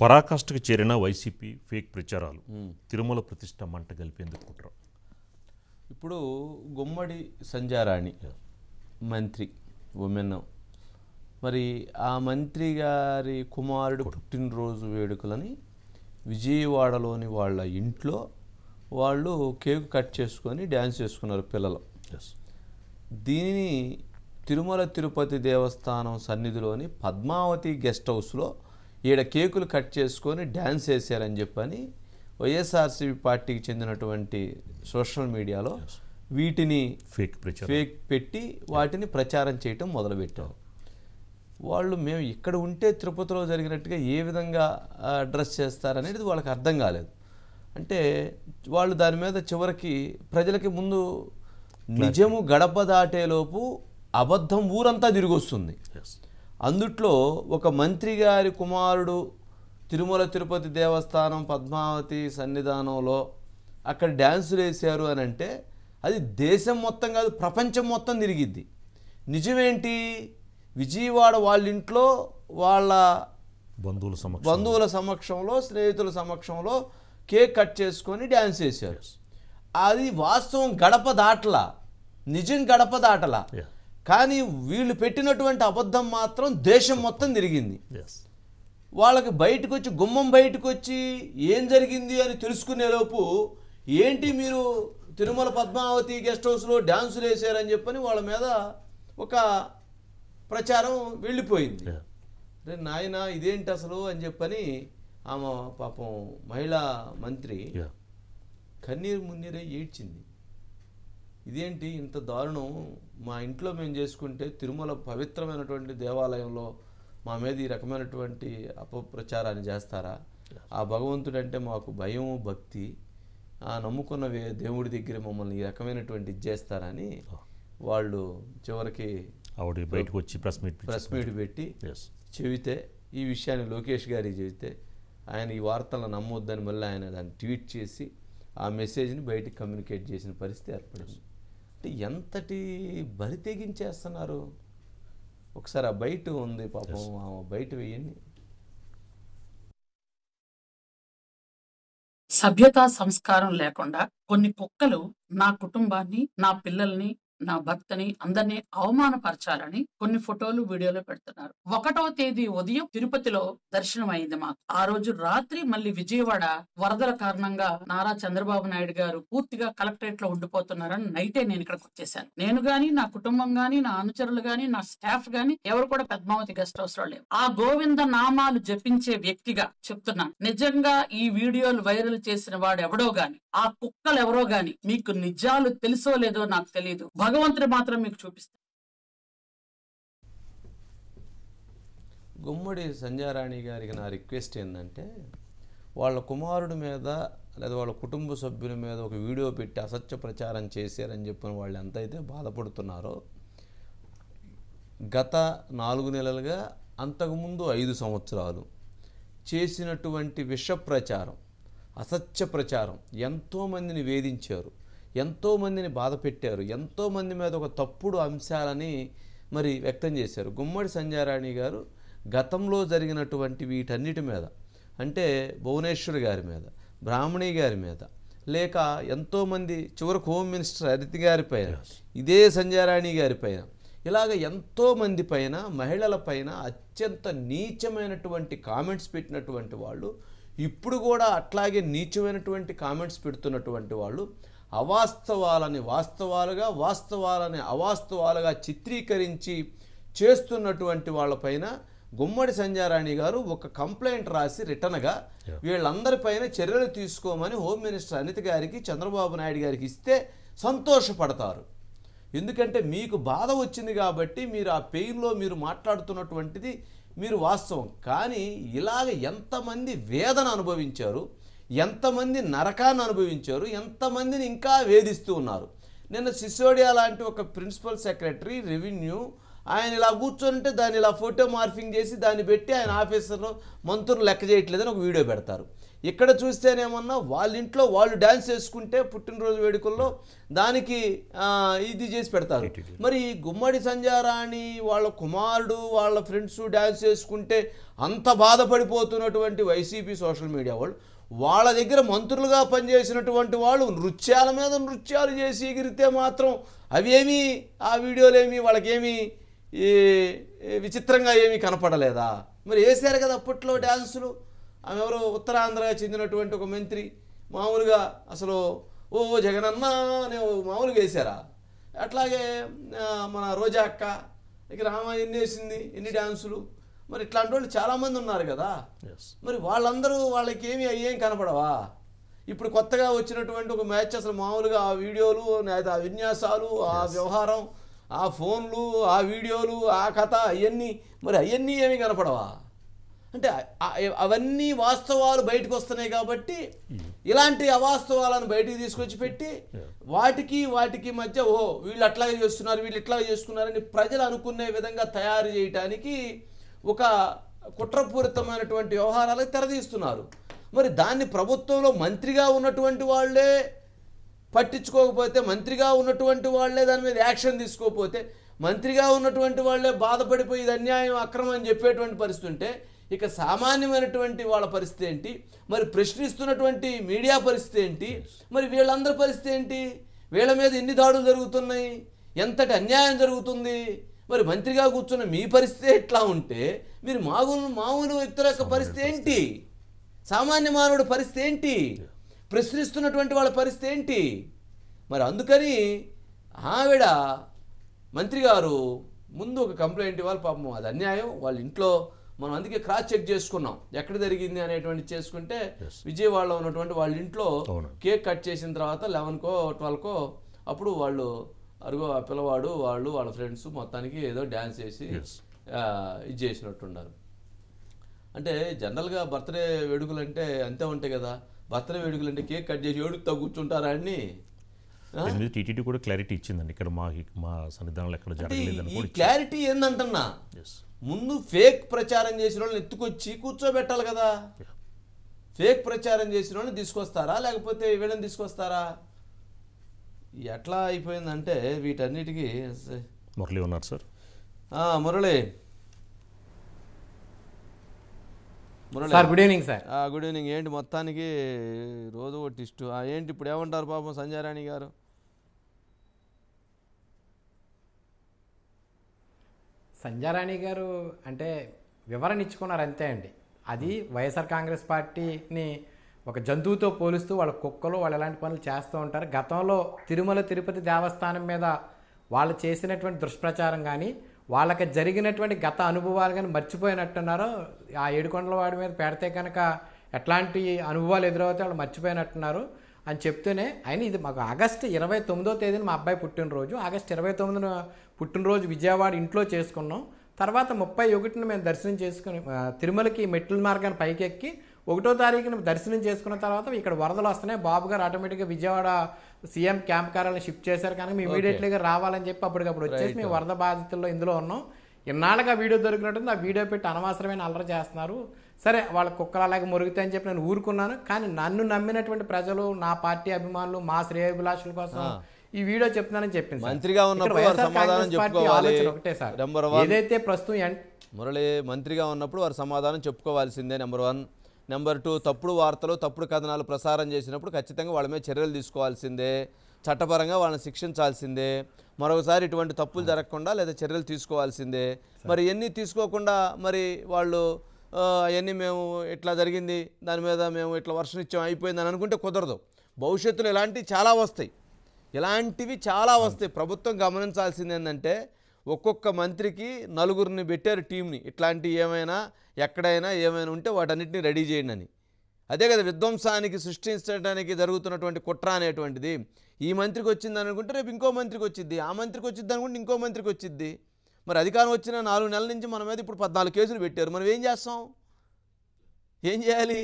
పరాకాష్ఠకు చేరిన YCP fake ప్రచారాలు తిరుమల ప్రతిష్ట మంట గలిపేందుకు కుట్ర. ఇప్పుడు గుమ్మడి సంధ్యారాణి మంత్రి ఉమెన్, మరి ఆ మంత్రి గారి కుమారుడు పుట్టినరోజు వేడుకలని విజయవాడలోని వాళ్ళ ఇంట్లో వాళ్ళు కేక్ కట్ చేసుకొని డ్యాన్స్ చేసుకున్నారు పిల్లలు. దీనిని తిరుమల తిరుపతి దేవస్థానం సన్నిధిలోని పద్మావతి గెస్ట్ హౌస్లో ఈడ కేకులు కట్ చేసుకొని డ్యాన్స్ వేసారని చెప్పని వైఎస్ఆర్సీపీ పార్టీకి చెందినటువంటి సోషల్ మీడియాలో వీటిని ఫేక్ పెట్టి వాటిని ప్రచారం చేయటం మొదలుపెట్టారు. వాళ్ళు మేము ఇక్కడ ఉంటే తిరుపతిలో జరిగినట్టుగా ఏ విధంగా అడ్రస్ చేస్తారనేది వాళ్ళకి అర్థం కాలేదు. అంటే వాళ్ళు దాని మీద చివరికి ప్రజలకి ముందు నిజము గడప దాటేలోపు అబద్ధం ఊరంతా తిరిగి వస్తుంది. అందుట్లో ఒక మంత్రి గారి కుమారుడు తిరుమల తిరుపతి దేవస్థానం పద్మావతి సన్నిధానంలో అక్కడ డ్యాన్సులు వేసారు అని అంటే అది దేశం మొత్తం కాదు, ప్రపంచం మొత్తం తిరిగిద్ది. నిజమేంటి, విజయవాడ వాళ్ళ ఇంట్లో వాళ్ళ బంధువుల సమక్షంలో స్నేహితుల సమక్షంలో కేక్ కట్ చేసుకొని డ్యాన్స్ వేశారు. అది వాస్తవం గడప దాటలా, నిజం గడప దాటలా. కానీ వీళ్ళు పెట్టినటువంటి అబద్ధం మాత్రం దేశం మొత్తం తిరిగింది. వాళ్ళకి బయటకు వచ్చి గుమ్మం బయటకు వచ్చి ఏం జరిగింది అని తెలుసుకునేలోపు ఏంటి మీరు తిరుమల పద్మావతి గెస్ట్ హౌస్లో డ్యాన్సులు వేసారని చెప్పని వాళ్ళ మీద ఒక ప్రచారం వెళ్ళిపోయింది. రే నాయన ఇదేంటి అసలు అని చెప్పని ఆమె పాపం మహిళా మంత్రి కన్నీరు మున్నీరే ఏడ్చింది. ఇదేంటి ఇంత దారుణం, మా ఇంట్లో మేము చేసుకుంటే తిరుమల పవిత్రమైనటువంటి దేవాలయంలో మా మీద ఈ రకమైనటువంటి అపప్రచారాన్ని చేస్తారా? ఆ భగవంతుడు అంటే మాకు భయం భక్తి, ఆ నమ్ముకున్న దేవుడి దగ్గర మమ్మల్ని ఈ రకమైనటువంటి ఇది చేస్తారని వాళ్ళు చివరికి బయటకు వచ్చి ప్రెస్ మీట్ పెట్టి చెబితే, ఈ విషయాన్ని లోకేష్ గారికి చెబితే ఆయన ఈ వార్తలను నమ్మొద్దని మళ్ళీ ఆయన దాన్ని ట్వీట్ చేసి ఆ మెసేజ్ని బయటికి కమ్యూనికేట్ చేసిన పరిస్థితి ఏర్పడింది. అంటే ఎంతటి బరి తెగించేస్తున్నారు. ఒకసారి ఆ బయట ఉంది పాపం, బయట వేయండి. సభ్యతా సంస్కారం లేకుండా కొన్ని కుక్కలు నా కుటుంబాన్ని, నా పిల్లల్ని, నా భర్తని, అందరినీ అవమానపరచాలని కొన్ని ఫోటోలు వీడియోలు పెడుతున్నారు. 1వ తేదీ ఉదయం తిరుపతిలో దర్శనం అయింది మాకు. ఆ రోజు రాత్రి మళ్ళీ విజయవాడ వరదల కారణంగా నారా చంద్రబాబు నాయుడు గారు పూర్తిగా కలెక్టరేట్ లో ఉండిపోతున్నారని నైటే నేను ఇక్కడికి వచ్చేసాను. నేను గాని, నా కుటుంబం గాని, నా అనుచరులు గాని, నా స్టాఫ్ గాని ఎవరు కూడా పద్మావతి గెస్ట్ హౌస్ లో లేవు. ఆ గోవింద నామాలు జపించే వ్యక్తిగా చెప్తున్నాను, నిజంగా ఈ వీడియోలు వైరల్ చేసిన వాడు ఎవడో గాని, ఆ కుక్కలు ఎవరో గాని, మీకు నిజాలు తెలుసో లేదో నాకు తెలియదు, భగవంతుడు మాత్రం మీకు చూపిస్తాడు. గుమ్మడి సంధ్యారాణి గారికి నా రిక్వెస్ట్ ఏంటంటే, వాళ్ళ కుమారుడి మీద లేదా వాళ్ళ కుటుంబ సభ్యుల మీద ఒక వీడియో పెట్టి అసత్య ప్రచారం చేశారని చెప్పిన వాళ్ళు ఎంతైతే బాధపడుతున్నారో, గత 4 నెలలుగా అంతకుముందు 5 సంవత్సరాలు చేసినటువంటి విష ప్రచారం, అసత్య ప్రచారం ఎంతోమందిని వేధించారు, ఎంతోమందిని బాధ పెట్టారు, ఎంతోమంది మీద ఒక తప్పుడు అంశాలని మరి వ్యక్తం చేశారు. గుమ్మడి సంధ్యారాణి గారు గతంలో జరిగినటువంటి వీటన్నిటి మీద, అంటే భువనేశ్వర్ గారి మీద, బ్రాహ్మణి గారి మీద, లేక ఎంతోమంది చివరికి హోమ్ మినిస్టర్ అదితి గారి పైన, ఇదే సంధ్యారాణి గారి పైన, ఇలాగ ఎంతోమంది పైన, మహిళల పైన అత్యంత నీచమైనటువంటి కామెంట్స్ పెట్టినటువంటి వాళ్ళు, ఇప్పుడు కూడా అట్లాగే నీచమైనటువంటి కామెంట్స్ పెడుతున్నటువంటి వాళ్ళు, అవాస్తవాలని వాస్తవాలుగా, వాస్తవాలని అవాస్తవాలుగా చిత్రీకరించి చేస్తున్నటువంటి వాళ్ళపైన గుమ్మడి సంధ్యారాణి గారు ఒక కంప్లైంట్ రాసి రిటర్న్గా వీళ్ళందరిపైన చర్యలు తీసుకోమని హోమ్ మినిస్టర్ అనిత గారికి, చంద్రబాబు నాయుడు గారికి ఇస్తే సంతోషపడతారు. ఎందుకంటే మీకు బాధ వచ్చింది కాబట్టి మీరు ఆ పెయిన్లో మీరు మాట్లాడుతున్నటువంటిది మీరు వాస్తవం. కానీ ఇలాగ ఎంతమంది వేదన అనుభవించారు, ఎంతమంది నరకాన్ని అనుభవించారు, ఎంతమందిని ఇంకా వేధిస్తూ ఉన్నారు. నిన్న సిసోడియా లాంటి ఒక ప్రిన్సిపల్ సెక్రటరీ రెవెన్యూ, ఆయన ఇలా కూర్చొని దాన్ని ఇలా ఫోటో మార్ఫింగ్ చేసి దాన్ని పెట్టి ఆయన ఆఫీసర్లో మంత్రులు లెక్క చేయట్లేదని ఒక వీడియో పెడతారు. ఇక్కడ చూస్తేనేమన్నా వాళ్ళ ఇంట్లో వాళ్ళు డ్యాన్స్ చేసుకుంటే పుట్టినరోజు వేడుకల్లో దానికి ఇది చేసి పెడతారు. మరి గుమ్మడి సంధ్యారాణి వాళ్ళ కుమారుడు వాళ్ళ ఫ్రెండ్స్ డ్యాన్స్ చేసుకుంటే అంత బాధపడిపోతున్నటువంటి వైసీపీ సోషల్ మీడియా వాళ్ళు వాళ్ళ దగ్గర మంత్రులుగా పనిచేసినటువంటి వాళ్ళు నృత్యాల మీద నృత్యాలు చేసి ఎగిరితే మాత్రం అవేమీ ఆ వీడియోలేమి వాళ్ళకేమీ విచిత్రంగా ఏమీ కనపడలేదా? మరి వేసారు కదా అప్పట్లో డ్యాన్సులు. ఆమె ఎవరో ఉత్తరాంధ్రగా చెందినటువంటి ఒక మంత్రి మామూలుగా అసలు ఓ జగనన్న అనే మామూలుగా వేసారా? అట్లాగే మన రోజా అక్క ఇక రామ ఎన్ని వేసింది, ఎన్ని డ్యాన్సులు. మరి ఇట్లాంటి వాళ్ళు చాలామంది ఉన్నారు కదా. మరి వాళ్ళందరూ వాళ్ళకి ఏం కనపడవా? ఇప్పుడు కొత్తగా వచ్చినటువంటి ఒక మ్యాచ్ అసలు మామూలుగా ఆ వీడియోలు, ఆ విన్యాసాలు, ఆ వ్యవహారం, ఆ ఫోన్లు, ఆ వీడియోలు, ఆ కథ అవన్నీ మరి అవన్నీ ఏమీ కనపడవా? అంటే అవన్నీ వాస్తవాలు బయటకు వస్తున్నాయి కాబట్టి ఇలాంటి అవాస్తవాలను బయటికి తీసుకొచ్చి పెట్టి వాటికి మధ్య వీళ్ళు అట్లాగే చేస్తున్నారు, వీళ్ళు ఇట్లాగే చేసుకున్నారని ప్రజలు అనుకునే విధంగా తయారు చేయడానికి ఒక కుట్రపూరితమైనటువంటి వ్యవహారాలకు తెరదీస్తున్నారు. మరి దాన్ని ప్రభుత్వంలో మంత్రిగా ఉన్నటువంటి వాళ్ళే పట్టించుకోకపోతే, మంత్రిగా ఉన్నటువంటి వాళ్ళే దాని మీద యాక్షన్ తీసుకోకపోతే, మంత్రిగా ఉన్నటువంటి వాళ్ళే బాధపడిపోయి ఇది అన్యాయం అక్రమం అని చెప్పేటువంటి పరిస్థితి ఉంటే ఇక సామాన్యమైనటువంటి వాళ్ళ పరిస్థితి ఏంటి? మరి ప్రశ్నిస్తున్నటువంటి మీడియా పరిస్థితి ఏంటి? మరి వీళ్ళందరి పరిస్థితి ఏంటి? వీళ్ళ మీద ఎన్ని దాడులు జరుగుతున్నాయి, ఎంతటి అన్యాయం జరుగుతుంది? మరి మంత్రిగా కూర్చున్న మీ పరిస్థితి ఎట్లా ఉంటే మీరు మామూలు వ్యక్తుల యొక్క పరిస్థితి ఏంటి? సామాన్య మానవుడి పరిస్థితి ఏంటి? ప్రశ్నిస్తున్నటువంటి వాళ్ళ పరిస్థితి ఏంటి? మరి అందుకని ఆవిడ మంత్రి గారు ముందు ఒక కంప్లైంట్ ఇవ్వాలి. పాపం అది అన్యాయం. వాళ్ళ ఇంట్లో మనం అందుకే క్రాస్ చెక్ చేసుకున్నాం ఎక్కడ జరిగింది అనేటువంటి. చేసుకుంటే విజయవాడలో ఉన్నటువంటి వాళ్ళ ఇంట్లో కేక్ కట్ చేసిన తర్వాత 11కో 12కో అప్పుడు వాళ్ళు అరుగో ఆ పిల్లవాడు వాళ్ళ ఫ్రెండ్స్ మొత్తానికి ఏదో డ్యాన్స్ చేసి ఇది చేసినట్టున్నారు. అంటే జనరల్గా బర్త్డే వేడుకలు అంటే అంతే ఉంటాయి కదా. బర్త్డే వేడుకలు అంటే కేక్ కట్ చేసి ఏడుగుతా కూర్చుంటారా అని టీటీడీ కూడా క్లారిటీ ఇచ్చిందండి. ఇక్కడ మా సన్నిధానంలో ఎక్కడ జరగలేదని. ఈ క్లారిటీ ఏందంటున్నా, ముందు ఫేక్ ప్రచారం చేసిన వాళ్ళని ఎత్తుకొచ్చి కూర్చోబెట్టాలి కదా. ఫేక్ ప్రచారం చేసిన వాళ్ళని తీసుకొస్తారా లేకపోతే వీళ్ళని తీసుకొస్తారా? ఎట్లా అయిపోయిందంటే వీటన్నిటికీ మురళి ఉన్నారు sir. Murali sir, good evening sir. Good evening. ఏంటి మొత్తానికి రోజు ఒక టిస్టు ఏంటి ఇప్పుడు ఏమంటారు పాపం సంధ్యారాణి గారు? సంధ్యారాణి గారు అంటే వివరణ ఇచ్చుకున్నారు అంతే అండి. అది వైఎస్ఆర్ కాంగ్రెస్ పార్టీని ఒక జంతువుతో పోలుస్తూ వాళ్ళ కుక్కలు వాళ్ళు ఎలాంటి పనులు చేస్తూ ఉంటారు. గతంలో తిరుమల తిరుపతి దేవస్థానం మీద వాళ్ళు చేసినటువంటి దుష్ప్రచారం కానీ వాళ్ళకి జరిగినటువంటి గత అనుభవాలు కానీ మర్చిపోయినట్టున్నారో. ఆ ఏడుకొండల వాడి మీద పెడితే కనుక ఎట్లాంటి అనుభవాలు ఎదురవుతాయి వాళ్ళు మర్చిపోయినట్టున్నారు అని చెప్తూనే ఆయన ఇది మాకు ఆగస్టు 29వ తేదీన మా అబ్బాయి పుట్టినరోజు. ఆగస్టు 29న పుట్టినరోజు విజయవాడ ఇంట్లో చేసుకున్నాం. తర్వాత 31న మేము దర్శనం చేసుకుని తిరుమలకి మెట్ల మార్గాన్ని పైకెక్కి 1వ తారీఖున దర్శనం చేసుకున్న తర్వాత ఇక్కడ వరదలు వస్తున్నాయి. బాబు గారు ఆటోమేటిక్గా విజయవాడ సీఎం క్యాంప్ కార్యాలయం షిఫ్ట్ చేశారు కనుక మేము ఇమీడియట్లీగా రావాలని చెప్పి అప్పటికప్పుడు వచ్చేసి మేము వరద బాధితుల్లో ఇందులో ఉన్నాం. ఇన్నాళ్ళగా వీడియో దొరికినట్టుంది. ఆ వీడియో పెట్టి అనవసరమైన అల్లరి చేస్తున్నారు. సరే వాళ్ళ కుక్కలు అలాగే మురుగుతాయని చెప్పి నేను ఊరుకున్నాను. కానీ నన్ను నమ్మినటువంటి ప్రజలు, నా పార్టీ అభిమానులు, మా శ్రేయోభిలాషుల కోసం ఈ వీడియో చెప్తున్నానని చెప్పింది. మంత్రిగా ఉన్నప్పుడు ఒకటే సార్, ఏదైతే ప్రస్తుతం మురళి మంత్రిగా ఉన్నప్పుడు వారు సమాధానం చెప్పుకోవాల్సిందే. నెంబర్ 1. నెంబర్ 2, తప్పుడు వార్తలు, తప్పుడు కథనాలు ప్రసారం చేసినప్పుడు ఖచ్చితంగా వాళ్ళ మీద చర్యలు తీసుకోవాల్సిందే. చట్టపరంగా వాళ్ళని శిక్షించాల్సిందే. మరొకసారి ఇటువంటి తప్పులు జరగకుండా లేదా చర్యలు తీసుకోవాల్సిందే. మరి ఎన్ని తీసుకోకుండా మరి వాళ్ళు అవన్నీ మేము ఇట్లా జరిగింది దాని మీద మేము ఇట్లా వర్షం ఇచ్చాం అయిపోయిందని అనుకుంటే కుదరదు. భవిష్యత్తులో ఇలాంటివి చాలా వస్తాయి. ప్రభుత్వం గమనించాల్సింది ఏంటంటే ఒక్కొక్క మంత్రికి 4గురిని పెట్టారు టీంని. ఇట్లాంటి ఏమైనా ఎక్కడైనా ఏమైనా ఉంటే వాటన్నిటిని రెడీ చేయండి అని. అదే కదా విధ్వంసానికి సృష్టించడానికి జరుగుతున్నటువంటి కుట్ర అనేటువంటిది. ఈ మంత్రికి వచ్చింది అనుకుంటే రేపు ఇంకో మంత్రికి వచ్చిద్ది, ఆ మంత్రికి వచ్చిద్ది అనుకుంటే ఇంకో మంత్రికి వచ్చిద్ది. మరి అధికారం వచ్చిన 4 నెలల నుంచి మన మీద ఇప్పుడు 14 కేసులు పెట్టారు. మనం ఏం చేస్తాం? ఏం చేయాలి?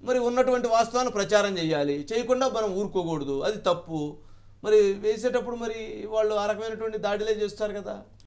మరి ఉన్నటువంటి వాస్తవాన్ని ప్రచారం చేయాలి. చేయకుండా మనం ఊరుకోకూడదు. అది తప్పు. మరి వేసేటప్పుడు మరి వాళ్ళు ఆ రకమైనటువంటి దాడిలే చేస్తారు కదా.